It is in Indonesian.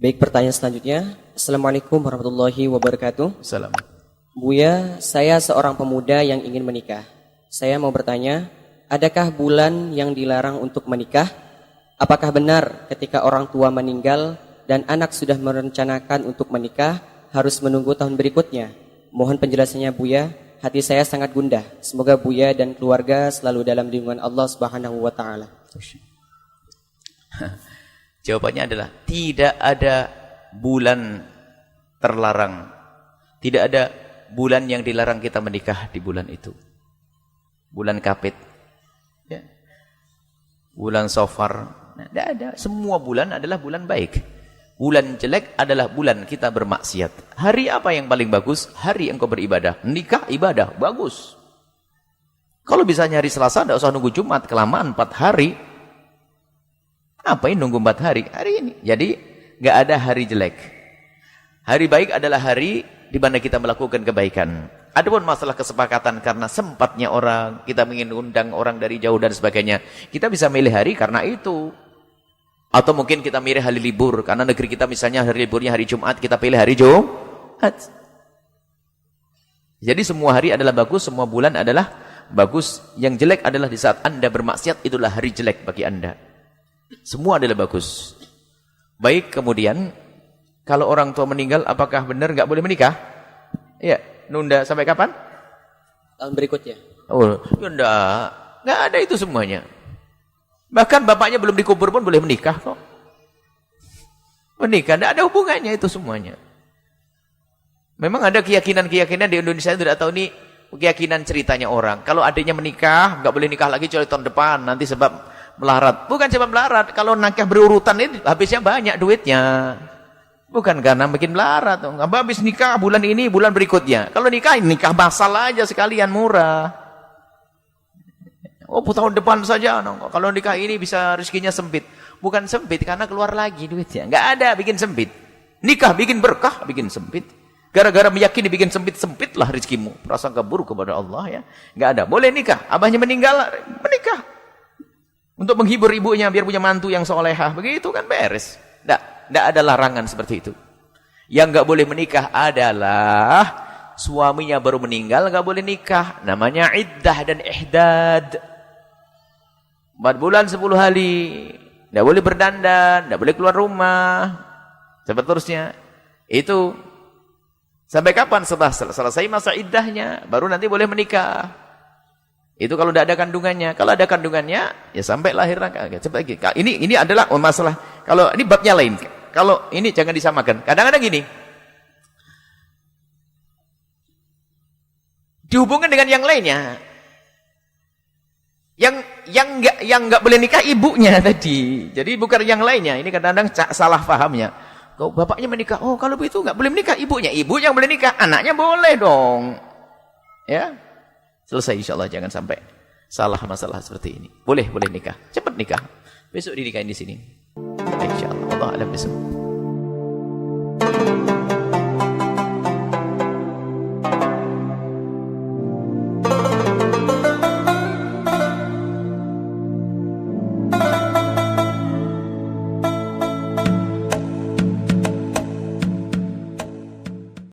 Baik, pertanyaan selanjutnya. Assalamualaikum warahmatullahi wabarakatuh. Salam. Buya, saya seorang pemuda yang ingin menikah. Saya mau bertanya, adakah bulan yang dilarang untuk menikah? Apakah benar ketika orang tua meninggal dan anak sudah merencanakan untuk menikah harus menunggu tahun berikutnya? Mohon penjelasannya Buya, hati saya sangat gundah. Semoga Buya dan keluarga selalu dalam lindungan Allah Subhanahu wa taala. Jawabannya adalah tidak ada bulan terlarang. Tidak ada bulan yang dilarang kita menikah di bulan itu. Bulan Kapit. Ya. Bulan Safar. Nah, tidak ada. Semua bulan adalah bulan baik. Bulan jelek adalah bulan kita bermaksiat. Hari apa yang paling bagus? Hari engkau beribadah. Nikah ibadah. Bagus. Kalau bisa nyari Selasa, tidak usah nunggu Jumat. Kelamaan 4 hari. Ngapain nunggu 4 hari? Hari ini. Jadi, nggak ada hari jelek. Hari baik adalah hari di mana kita melakukan kebaikan. Adapun masalah kesepakatan karena sempatnya orang, kita ingin undang orang dari jauh dan sebagainya. Kita bisa milih hari karena itu. Atau mungkin kita milih hari libur. Karena negeri kita misalnya hari liburnya hari Jumat, kita pilih hari Jumat. Jadi semua hari adalah bagus, semua bulan adalah bagus. Yang jelek adalah di saat Anda bermaksiat, itulah hari jelek bagi Anda. Semua adalah bagus. Baik, kemudian kalau orang tua meninggal, apakah benar nggak boleh menikah? Iya, nunda sampai kapan? Tahun berikutnya. Oh, ya nggak ada itu semuanya. Bahkan bapaknya belum dikubur pun boleh menikah kok. Menikah, nggak ada hubungannya itu semuanya. Memang ada keyakinan-keyakinan di Indonesia yang tidak tahu ini keyakinan ceritanya orang. Kalau adiknya menikah, nggak boleh nikah lagi kecuali tahun depan, nanti sebab melarat. Bukan sebab melarat. Kalau nikah berurutan ini habisnya banyak duitnya. Bukan karena bikin melarat. Habis nikah bulan ini, bulan berikutnya. Kalau nikah basal aja sekalian murah. Oh, tahun depan saja. Kalau nikah ini bisa rezekinya sempit. Bukan sempit karena keluar lagi duitnya. Nggak ada bikin sempit. Nikah bikin berkah, bikin sempit. Gara-gara meyakini bikin sempit-sempitlah rezekimu. Prasangka buruk kepada Allah ya. Nggak ada. Boleh nikah. Abahnya meninggal, menikah. Untuk menghibur ibunya biar punya mantu yang solehah. Begitu kan beres. Tidak ada larangan seperti itu. Yang nggak boleh menikah adalah suaminya baru meninggal nggak boleh nikah. Namanya iddah dan ihdad. 4 bulan 10 hari. Tidak boleh berdandan, tidak boleh keluar rumah. Seterusnya. Itu sampai kapan? Setelah selesai masa iddahnya baru nanti boleh menikah. Itu kalau tidak ada kandungannya. Kalau ada kandungannya, ya sampai lahir cepat lagi. Ini adalah masalah. Kalau ini babnya lain. Kalau ini jangan disamakan. Kadang-kadang gini. Dihubungkan dengan yang lainnya. Yang nggak boleh nikah ibunya tadi. Jadi bukan yang lainnya. Ini kadang-kadang salah pahamnya. Kalau bapaknya menikah, oh kalau begitu nggak boleh menikah ibunya. Ibu yang boleh nikah, anaknya boleh dong. Ya. Selesai insyaAllah, jangan sampai salah masalah seperti ini. Boleh nikah. Cepat nikah. Besok dinikahin di sini. InsyaAllah. Allah alam besok.